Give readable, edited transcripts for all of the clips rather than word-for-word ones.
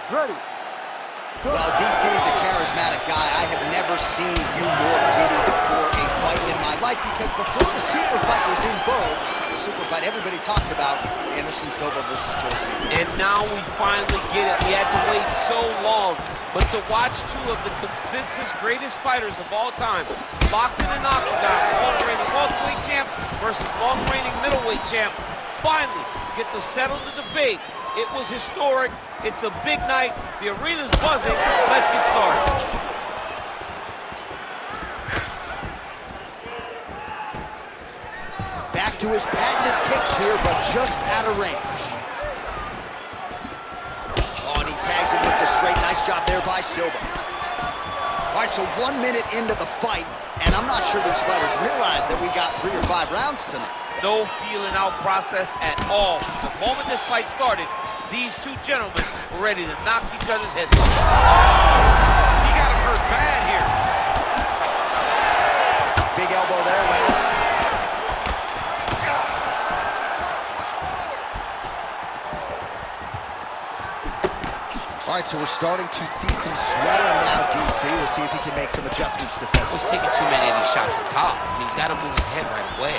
Ready. Well, DC is a charismatic guy. I have never seen you more giddy before a fight in my life, because before the super fight was in vogue, the super fight everybody talked about, Anderson Silva versus Josie. And now we finally get it. We had to wait so long, but to watch two of the consensus greatest fighters of all time locked in an octagon, long-reigning welterweight champ versus long-reigning middleweight champ, finally get to settle the debate. It was historic. It's a big night. The arena's buzzing. Let's get started. Back to his patented kicks here, but just out of range. Oh, and he tags him with the straight. Nice job there by Silva. All right, so 1 minute into the fight, and I'm not sure these fighters realize that we got 3 or 5 rounds tonight. No feeling out process at all. The moment this fight started, these two gentlemen were ready to knock each other's heads off. Oh, he got him hurt bad here. Big elbow there, Lance. All right, so we're starting to see some swelling now, DC. We'll see if he can make some adjustments defensively. He's taking too many of these shots up top. I mean, he's got to move his head right away.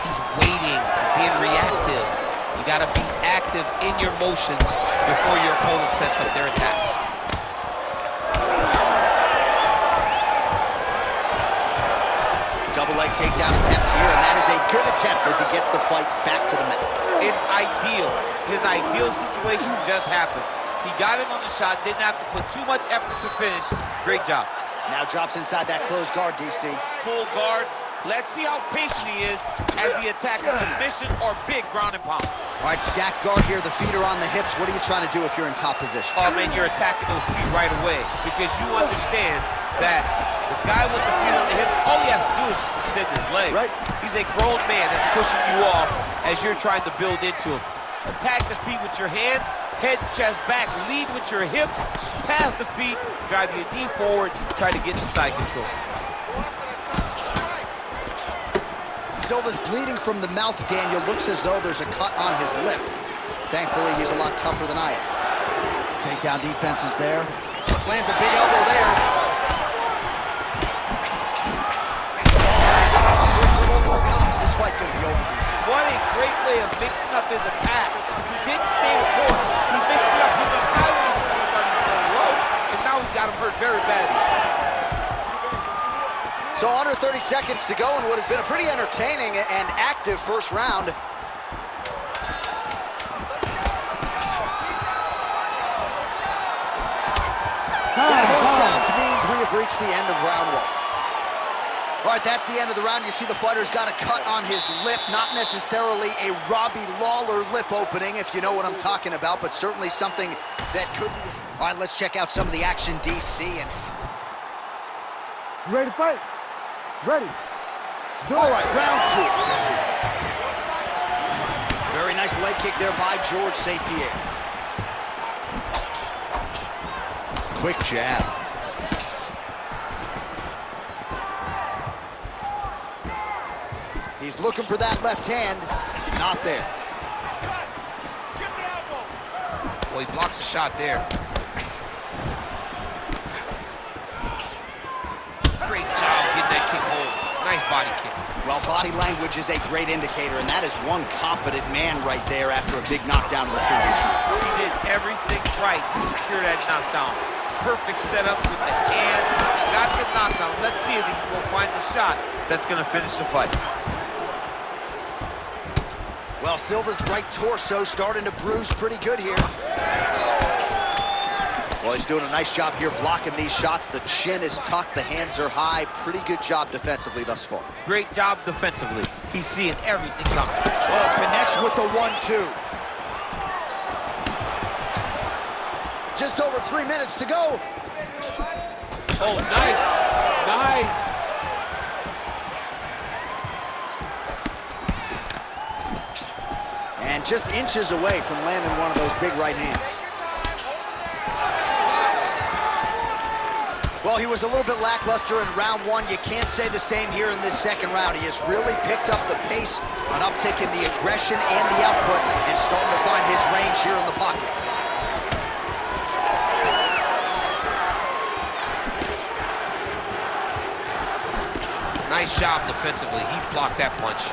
He's waiting, he's being reactive. You got to be active in your motions before your opponent sets up their attacks. Double leg takedown attempt here, and that is a good attempt as he gets the fight back to the mat. It's ideal. His ideal situation just happened. He got in on the shot, didn't have to put too much effort to finish. Great job. Now drops inside that closed guard, DC. Full guard. Let's see how patient he is as he attacks a submission or big ground and pound. All right, stacked guard here, the feet are on the hips. What are you trying to do if you're in top position? Oh, man, you're attacking those feet right away because you understand that the guy with the feet on the hips, all he has to do is just extend his legs. Right. He's a grown man that's pushing you off as you're trying to build into him. Attack the feet with your hands, head, chest, back, lead with your hips, pass the feet, drive your knee forward, try to get to side control. Silva's bleeding from the mouth, Daniel. Looks as though there's a cut on his lip. Thankfully, he's a lot tougher than I am. Takedown defense is there. Lands a big elbow there. This fight's going to be over, DC. What a great way of mixing up his attack. He didn't stay the course. He mixed it up. He went high when he was going low, and now he's got him hurt very badly. So under 30 seconds to go in what has been a pretty entertaining and active first round. That horn sounds means we have reached the end of round 1. All right, that's the end of the round. You see the fighter's got a cut on his lip, not necessarily a Robbie Lawler lip opening, if you know what I'm talking about, but certainly something that could be. All right, let's check out some of the action, DC. You ready to fight? Ready. All right, round 2. Very nice leg kick there by George St. Pierre. Quick jab. He's looking for that left hand. Not there. Well, he blocks a shot there. Great job getting that kick home. Nice body kick. Well, body language is a great indicator, and that is one confident man right there after a big knockdown in the previous round. He did everything right to secure that knockdown. Perfect setup with the hands. Got the knockdown. Let's see if he can go find the shot that's going to finish the fight. Well, Silva's right torso starting to bruise pretty good here. Well, he's doing a nice job here blocking these shots. The chin is tucked, the hands are high. Pretty good job defensively thus far. Great job defensively. He's seeing everything coming. Oh, connects with the 1-2. Just over 3 minutes to go. Oh, nice. Nice. And just inches away from landing one of those big right hands. Well, he was a little bit lackluster in round 1. You can't say the same here in this second round. He has really picked up the pace, an uptick in the aggression and the output, and starting to find his range here in the pocket. Nice job defensively. He blocked that punch.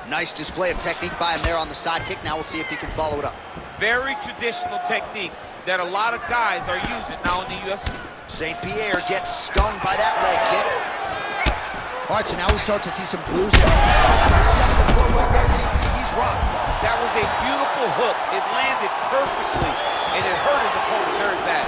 Nice display of technique by him there on the side kick. Now we'll see if he can follow it up. Very traditional technique that a lot of guys are using now in the UFC. St. Pierre gets stung by that leg kick. All right, so now we start to see some bruising. Successful right there, DC. He's rocked. That was a beautiful hook. It landed perfectly, and it hurt his opponent very bad.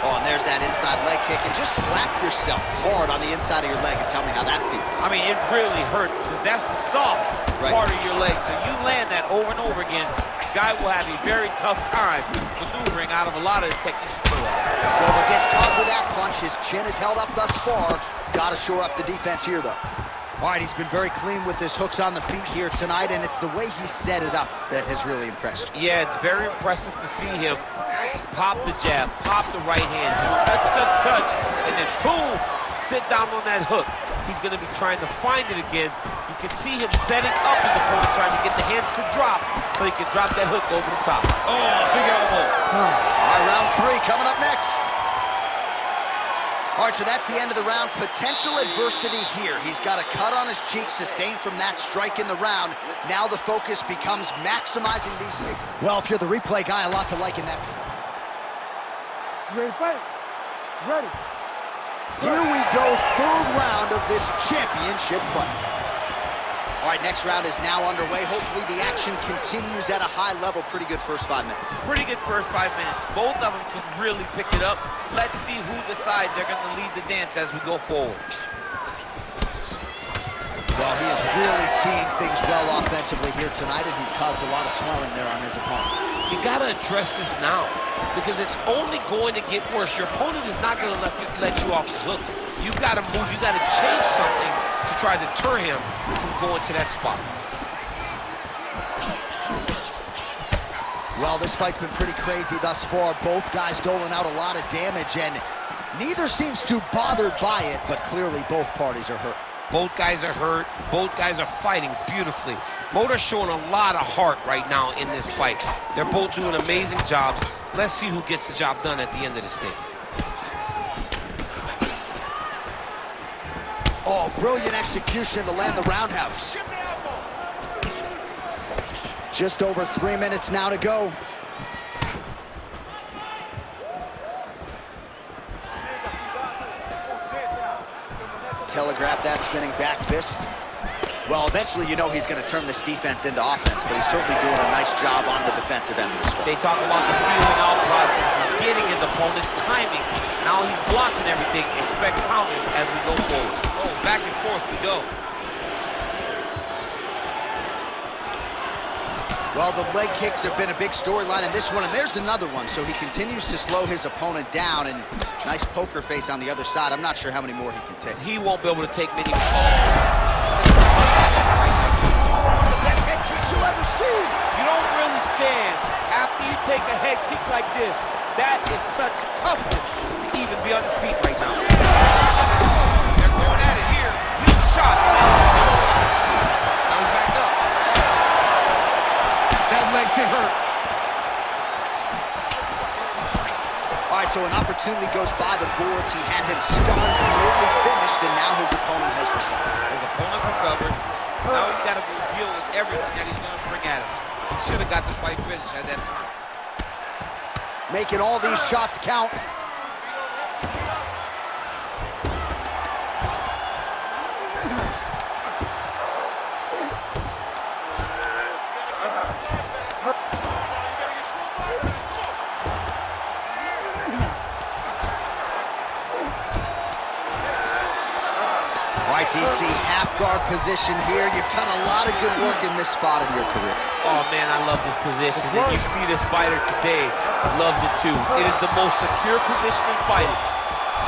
Oh, and there's that inside leg kick. And just slap yourself hard on the inside of your leg and tell me how that feels. I mean, it really hurt, because that's the soft part of your leg. So you land that over and over again, guy will have a very tough time maneuvering out of a lot of the techniques you know of. Silva gets caught with that punch. His chin is held up thus far. Got to shore up the defense here, though. All right, he's been very clean with his hooks on the feet here tonight, and it's the way he set it up that has really impressed you. Yeah, it's very impressive to see him pop the jab, pop the right hand, just touch, touch, touch, and then boom, sit down on that hook. He's going to be trying to find it again. You can see him setting up his opponent, trying to get the hands to drop so he can drop that hook over the top. Oh, big elbow. All right, round 3 coming up next. All right, so that's the end of the round. Potential adversity here. He's got a cut on his cheek sustained from that strike in the round. Now the focus becomes maximizing these 6. Well, if you're the replay guy, a lot to like in that. You ready to fight? Ready. Here we go, 3rd round of this championship fight. All right, next round is now underway. Hopefully the action continues at a high level. Pretty good first 5 minutes. Pretty good first 5 minutes. Both of them can really pick it up. Let's see who decides they're going to lead the dance as we go forward. Well, he is really seeing things well offensively here tonight, and he's caused a lot of swelling there on his opponent. You got to address this now, because it's only going to get worse. Your opponent is not going to let you off the hook. You got to move. You got to change something to try to deter him from going to that spot. Well, this fight's been pretty crazy thus far. Both guys doling out a lot of damage, and neither seems too bothered by it, but clearly both parties are hurt. Both guys are hurt. Both guys are fighting beautifully. Both are showing a lot of heart right now in this fight. They're both doing amazing jobs. Let's see who gets the job done at the end of this thing. Oh, brilliant execution to land the roundhouse. Just over 3 minutes now to go. Telegraph that spinning back fist. Well, eventually you know he's going to turn this defense into offense, but he's certainly doing a nice job on the defensive end of this fight. They talk about the feeling out process. He's getting his opponent's timing. Now he's blocking everything. Expect counters as we go forward. Oh, back and forth we go. Well, the leg kicks have been a big storyline in this one, and there's another one. So he continues to slow his opponent down, and nice poker face on the other side. I'm not sure how many more he can take. He won't be able to take many. The best head kicks you'll ever see. You don't really stand after you take a head kick like this. That is such toughness to even be on his feet right now. They're going at it here. Huge shots, man. Now he's back up. That leg kick hurt. All right, so an opportunity goes by the boards. He had him stunned, nearly finished, and now his opponent has recovered. His opponent recovered. Now he's got to deal with everything that he's going to bring at him. He should have got the fight finished at that time. Making all these shots count. All right, DC, half guard position here. You've done a lot of good work in this spot in your career. Oh, man, I love this position. And you see this fighter today loves it, too. It is the most secure position in fighting.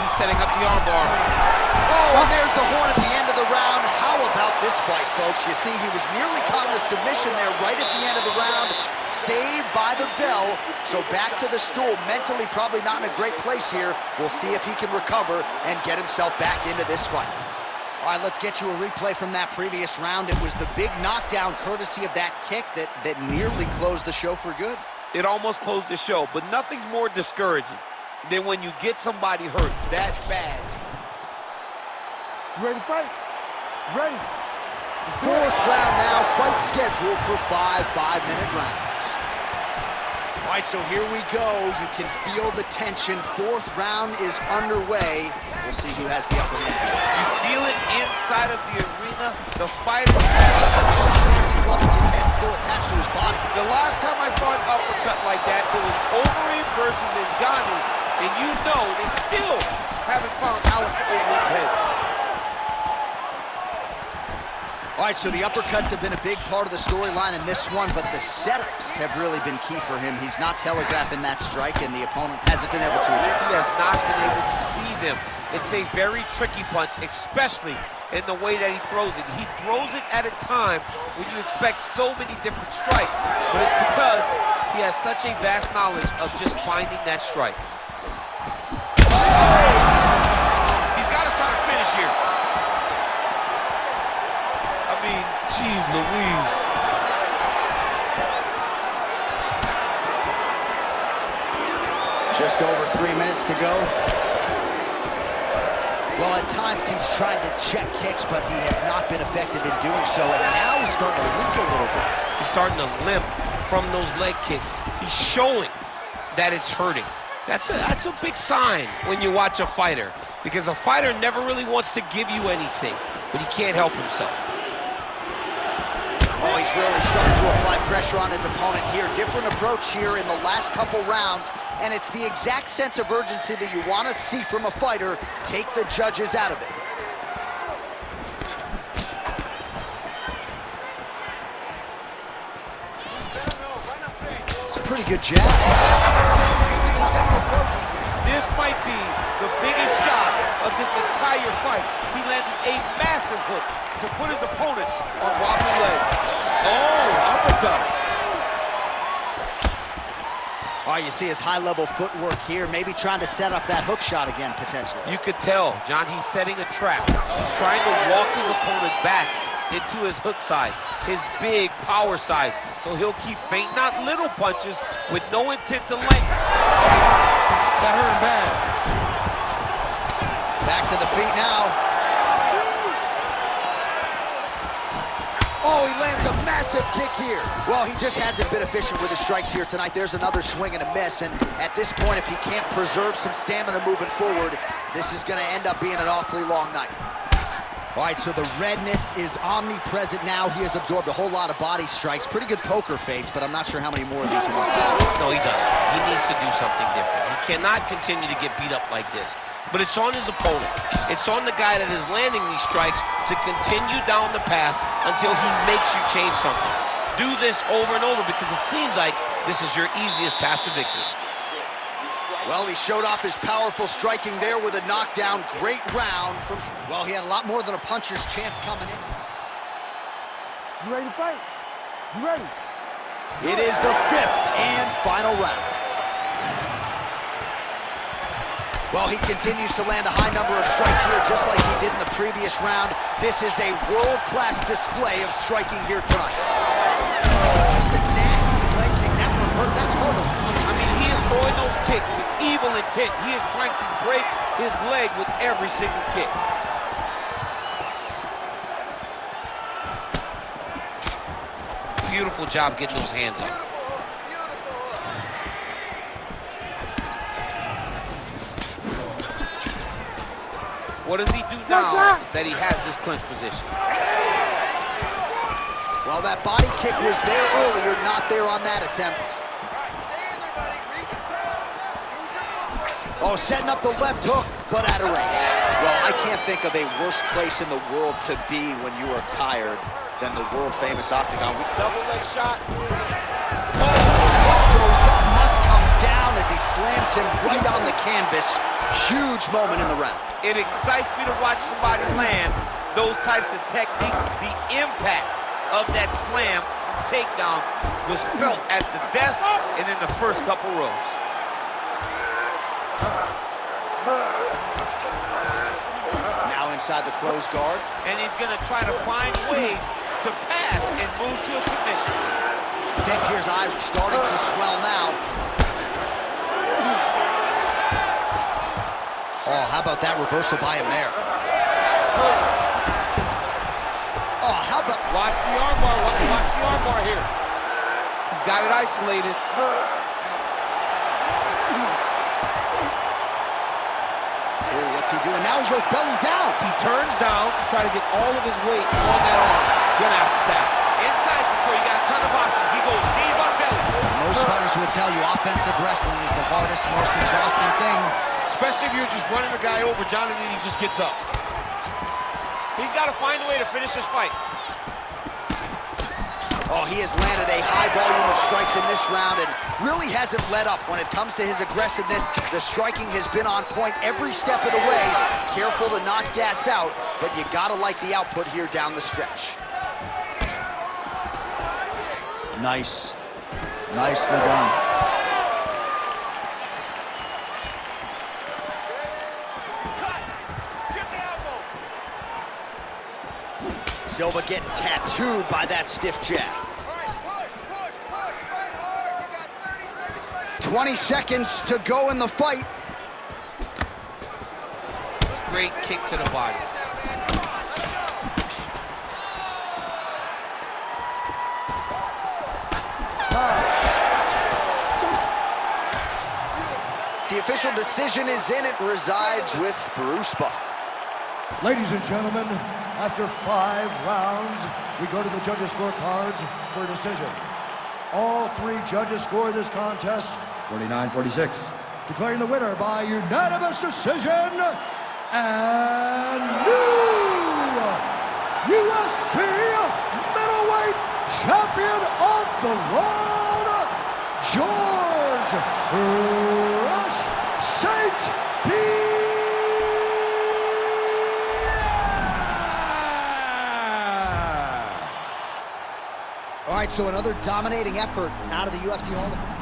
He's setting up the armbar. Oh, and there's the horn at the end of the round. How about this fight, folks? You see, he was nearly caught in a submission there right at the end of the round. Saved by the bell. So back to the stool. Mentally probably not in a great place here. We'll see if he can recover and get himself back into this fight. All right, let's get you a replay from that previous round. It was the big knockdown courtesy of that kick that nearly closed the show for good. It almost closed the show, but nothing's more discouraging than when you get somebody hurt that bad. You ready to fight? Ready. Fourth round now, fight scheduled for 5 5-minute rounds. All right, so here we go. You can feel the tension. Fourth round is underway. We'll see who has the upper hand. You feel it inside of the arena. The fighter. He's lucky his head's still attached to his body. The last time I saw an uppercut like that, it was Overeem versus Ngannou, and you know they still haven't found Alistair Overeem's head. All right, so the uppercuts have been a big part of the storyline in this one, but the setups have really been key for him. He's not telegraphing that strike, and the opponent hasn't been able to adjust. He has not been able to see them. It's a very tricky punch, especially in the way that he throws it. He throws it at a time when you expect so many different strikes, but it's because he has such a vast knowledge of just finding that strike. He's got to try to finish here. I mean, geez Louise. Just over 3 minutes to go. Well, at times he's tried to check kicks, but he has not been effective in doing so, and now he's starting to limp a little bit. He's starting to limp from those leg kicks. He's showing that it's hurting. That's a big sign when you watch a fighter, because a fighter never really wants to give you anything, but he can't help himself. Oh, he's really starting to apply pressure on his opponent here. Different approach here in the last couple rounds, and it's the exact sense of urgency that you want to see from a fighter. Take the judges out of it. It's a pretty good jab. This might be the biggest shot of this entire fight. He landed a massive hook to put his opponent on wobbly legs. Oh, uppercut. Oh, you see his high-level footwork here, maybe trying to set up that hook shot again, potentially. You could tell, John, he's setting a trap. He's trying to walk his opponent back into his hook side, his big power side, so he'll keep feint, not little punches, with no intent to land. That hurt him bad. Back to the feet now. Oh, he lands a massive kick here. Well, he just hasn't been efficient with his strikes here tonight. There's another swing and a miss, and at this point, if he can't preserve some stamina moving forward, this is going to end up being an awfully long night. All right, so the redness is omnipresent now. He has absorbed a whole lot of body strikes. Pretty good poker face, but I'm not sure how many more of these he wants to take. No, he doesn't. He needs to do something different. He cannot continue to get beat up like this. But it's on his opponent. It's on the guy that is landing these strikes to continue down the path until he makes you change something. Do this over and over, because it seems like this is your easiest path to victory. Well, he showed off his powerful striking there with a knockdown. Great round from... Well, he had a lot more than a puncher's chance coming in. You ready to fight? You ready? It is the 5th and final round. Well, he continues to land a high number of strikes here, just like he did in the previous round. This is a world-class display of striking here tonight. Just a nasty leg kick. That one hurt. That's hard to watch. I mean, he is throwing those kicks with evil intent. He is trying to break his leg with every single kick. Beautiful job getting those hands up. What does he do now that he has this clinch position? Well, that body kick was there earlier, not there on that attempt. Oh, setting up the left hook, but out of range. Well, I can't think of a worse place in the world to be when you are tired than the world-famous octagon. Double leg shot. Oh, what goes up must come down as he slams him right on the canvas. Huge moment in the round. It excites me to watch somebody land those types of technique. The impact of that slam takedown was felt at the desk and in the first couple rows. Now inside the closed guard. And he's going to try to find ways to pass and move to a submission. St. Pierre's eye starting to swell now. Oh, how about that reversal by him there? Oh, how about... Watch the armbar. Watch the armbar here. He's got it isolated. Ooh, what's he doing? Now he goes belly down. He turns down to try to get all of his weight on that arm. He's gonna have to tap. Inside control, you got a ton of options. He goes knees on belly. Most fighters will tell you offensive wrestling is the hardest, most exhausting thing. Especially if you're just running a guy over, John, and then he just gets up. He's got to find a way to finish this fight. Oh, he has landed a high volume of strikes in this round and really hasn't let up. When it comes to his aggressiveness, the striking has been on point every step of the way. Careful to not gas out, but you gotta like the output here down the stretch. Nice. Nicely done. Silva getting tattooed by that stiff jab. All right, push, fight hard. You got 30 seconds left. 20 seconds to go in the fight. Great kick to the body. The official decision is in. It resides with Bruce Buffer. Ladies and gentlemen, after 5 rounds, we go to the judges' scorecards for a decision. All 3 judges score this contest 49-46. Declaring the winner by unanimous decision and new UFC middleweight champion of the world, George Rush St. Pierre. All right, so another dominating effort out of the UFC Hall of Fame.